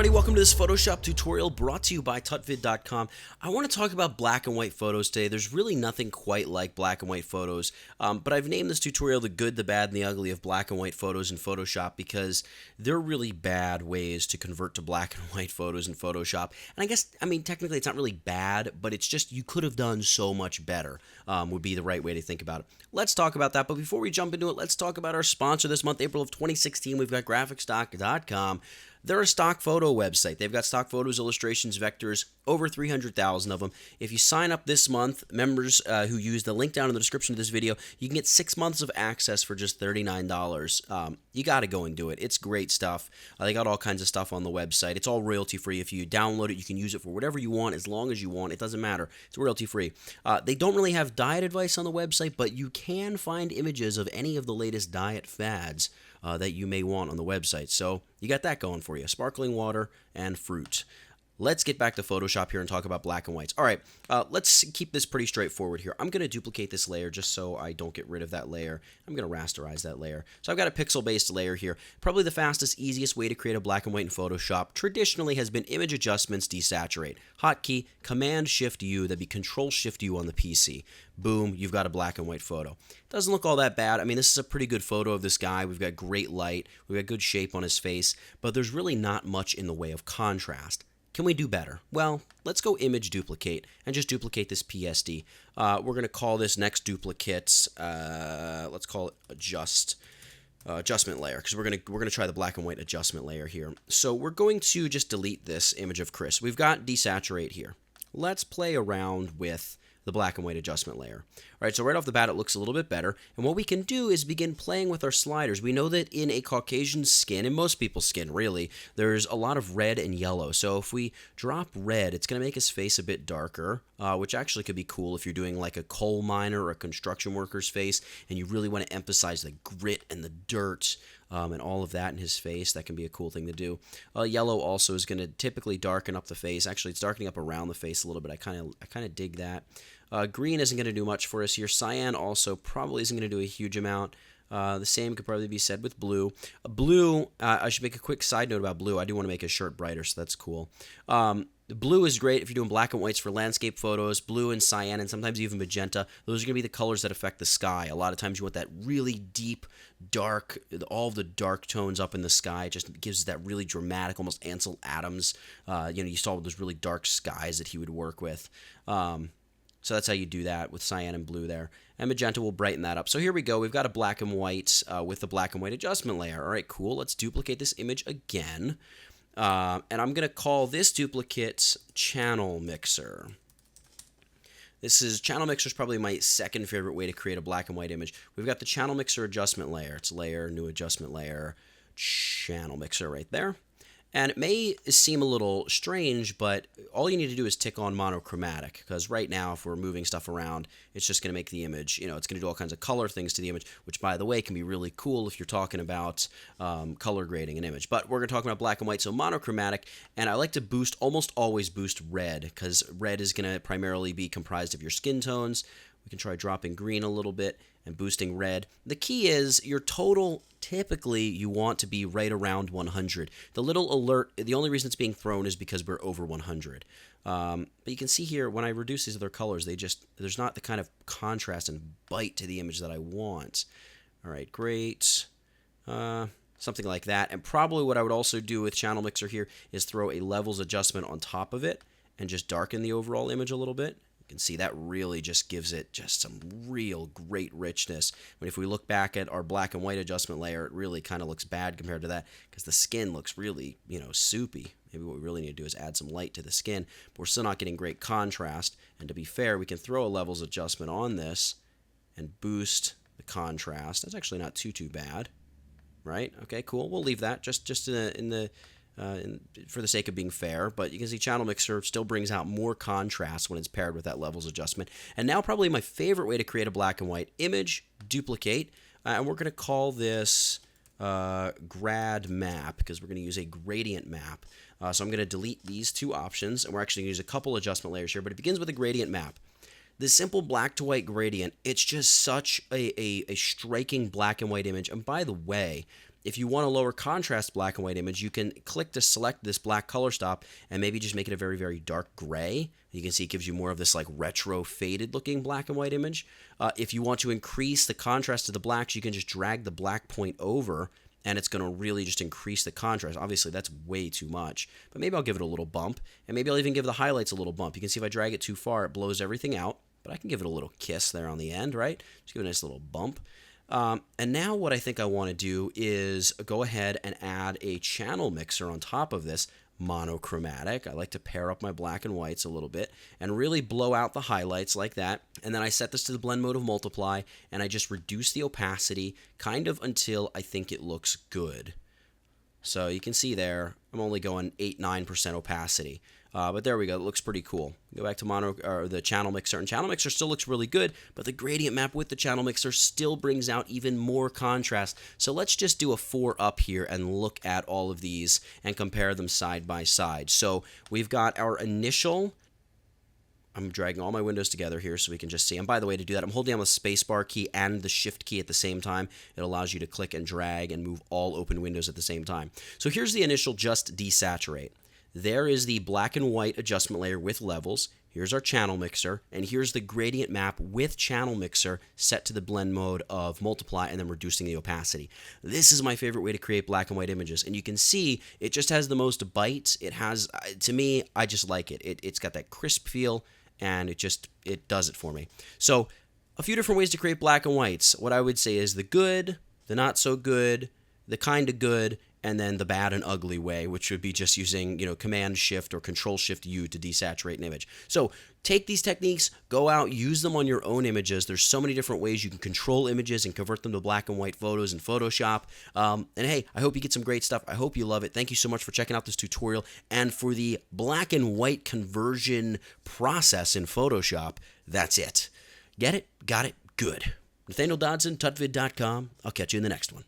everybody, welcome to this Photoshop tutorial brought to you by tutvid.com. I want to talk about black and white photos today. There's really nothing quite like black and white photos, but I've named this tutorial the good, the bad, and the ugly of black and white photos in Photoshop because they're really bad ways to convert to black and white photos in Photoshop. And I mean, technically it's not really bad, but it's just you could have done so much better would be the right way to think about it. Let's talk about that, but before we jump into it, let's talk about our sponsor this month, April of 2016. We've got graphicstock.com. They're a stock photo website. They've got stock photos, illustrations, vectors, over 300,000 of them. If you sign up this month, members who use the link down in the description of this video, you can get 6 months of access for just $39. You got to go and do it. It's great stuff. They got all kinds of stuff on the website. It's all royalty free. If you download it, you can use it for whatever you want, as long as you want. It doesn't matter. It's royalty free. They don't really have diet advice on the website, but you can find images of any of the latest diet fads that you may want on the website. So you got that going for you. Sparkling water and fruit. Let's get back to Photoshop here and talk about black and whites. All right, let's keep this pretty straightforward here. I'm going to duplicate this layer just so I don't get rid of that layer. I'm going to rasterize that layer. So I've got a pixel-based layer here. Probably the fastest, easiest way to create a black and white in Photoshop traditionally has been image adjustments, desaturate. Hotkey, Command-Shift-U, that'd be Control-Shift-U on the PC. Boom, you've got a black and white photo. Doesn't look all that bad. I mean, this is a pretty good photo of this guy. We've got great light. We've got good shape on his face, but there's really not much in the way of contrast. Can we do better? Well, let's go image duplicate and just duplicate this PSD. We're going to call this next duplicate, let's call it adjustment layer, because we're gonna try the black and white adjustment layer here. So we're going to just delete this image of Chris. We've got desaturate here. Let's play around with the black and white adjustment layer. All right, so right off the bat, it looks a little bit better. And what we can do is begin playing with our sliders. We know that in a Caucasian skin, in most people's skin really, there's a lot of red and yellow. So if we drop red, it's going to make his face a bit darker, which actually could be cool if you're doing like a coal miner or a construction worker's face, and you really want to emphasize the grit and the dirt and all of that in his face. That can be a cool thing to do. Yellow also is going to typically darken up the face. Actually, it's darkening up around the face a little bit. I kind of dig that. Green isn't going to do much for us here. Cyan also probably isn't going to do a huge amount. The same could probably be said with blue. Blue, I should make a quick side note about blue. I do want to make his shirt brighter, so that's cool. Blue is great if you're doing black and whites for landscape photos. Blue and cyan and sometimes even magenta. Those are going to be the colors that affect the sky. A lot of times you want that really deep, dark, all of the dark tones up in the sky. It just gives that really dramatic, almost Ansel Adams. You saw those really dark skies that he would work with. So that's how you do that with cyan and blue there. And magenta will brighten that up. So here we go. We've got a black and white with the black and white adjustment layer. All right, cool. Let's duplicate this image again. And I'm going to call this duplicate Channel Mixer. Channel Mixer is probably my second favorite way to create a black and white image. We've got the Channel Mixer adjustment layer. It's layer, new adjustment layer, Channel Mixer right there. And it may seem a little strange, but all you need to do is tick on monochromatic, because right now if we're moving stuff around, it's just going to make the image, it's going to do all kinds of color things to the image, which, by the way, can be really cool if you're talking about color grading an image. But we're going to talk about black and white, so monochromatic, and I like to almost always boost red, because red is going to primarily be comprised of your skin tones. We can try dropping green a little bit and boosting red. The key is your total, typically you want to be right around 100. The little alert, the only reason it's being thrown is because we're over 100. But you can see here, when I reduce these other colors, there's not the kind of contrast and bite to the image that I want. All right, great. Something like that. And probably what I would also do with Channel Mixer here is throw a levels adjustment on top of it and just darken the overall image a little bit. You can see that really just gives it just some real great richness. But if we look back at our black and white adjustment layer, it really kind of looks bad compared to that, because the skin looks really, soupy. Maybe what we really need to do is add some light to the skin, but we're still not getting great contrast. And to be fair, we can throw a levels adjustment on this and boost the contrast. That's actually not too bad, right? Okay, cool. We'll leave that just for the sake of being fair, but you can see Channel Mixer still brings out more contrast when it's paired with that levels adjustment. And now probably my favorite way to create a black and white image, duplicate, and we're going to call this grad map, because we're going to use a gradient map. So I'm going to delete these two options, and we're actually going to use a couple adjustment layers here, but it begins with a gradient map. The simple black to white gradient, it's just such a striking black and white image. And by the way, if you want a lower contrast black and white image, you can click to select this black color stop and maybe just make it a very, very dark gray. You can see it gives you more of this like retro faded looking black and white image. If you want to increase the contrast of the blacks, you can just drag the black point over and it's going to really just increase the contrast. Obviously, that's way too much, but maybe I'll give it a little bump, and maybe I'll even give the highlights a little bump. You can see if I drag it too far, it blows everything out, but I can give it a little kiss there on the end, right? Just give it a nice little bump. And now what I think I want to do is go ahead and add a channel mixer on top of this, monochromatic. I like to pair up my black and whites a little bit and really blow out the highlights like that. And then I set this to the blend mode of multiply, and I just reduce the opacity kind of until I think it looks good. So you can see there, I'm only going 8-9% opacity. But there we go. It looks pretty cool. Go back to the channel mixer, and channel mixer still looks really good, but the gradient map with the channel mixer still brings out even more contrast. So let's just do a 4 up here and look at all of these and compare them side by side. So we've got our initial. I'm dragging all my windows together here so we can just see. And by the way, to do that, I'm holding down the spacebar key and the shift key at the same time. It allows you to click and drag and move all open windows at the same time. So here's the initial just desaturate. There is the black and white adjustment layer with levels. Here's our channel mixer, and here's the gradient map with channel mixer set to the blend mode of multiply and then reducing the opacity. This is my favorite way to create black and white images, and you can see it just has the most bite. It has, to me, I just like it. It's got that crisp feel, and it does it for me. So a few different ways to create black and whites. What I would say is the good, the not so good, the kind of good, and then the bad and ugly way, which would be just using, Command Shift or Control Shift U to desaturate an image. So take these techniques, go out, use them on your own images. There's so many different ways you can control images and convert them to black and white photos in Photoshop. And hey, I hope you get some great stuff. I hope you love it. Thank you so much for checking out this tutorial and for the black and white conversion process in Photoshop. That's it. Get it? Got it? Good. Nathaniel Dodson, tutvid.com. I'll catch you in the next one.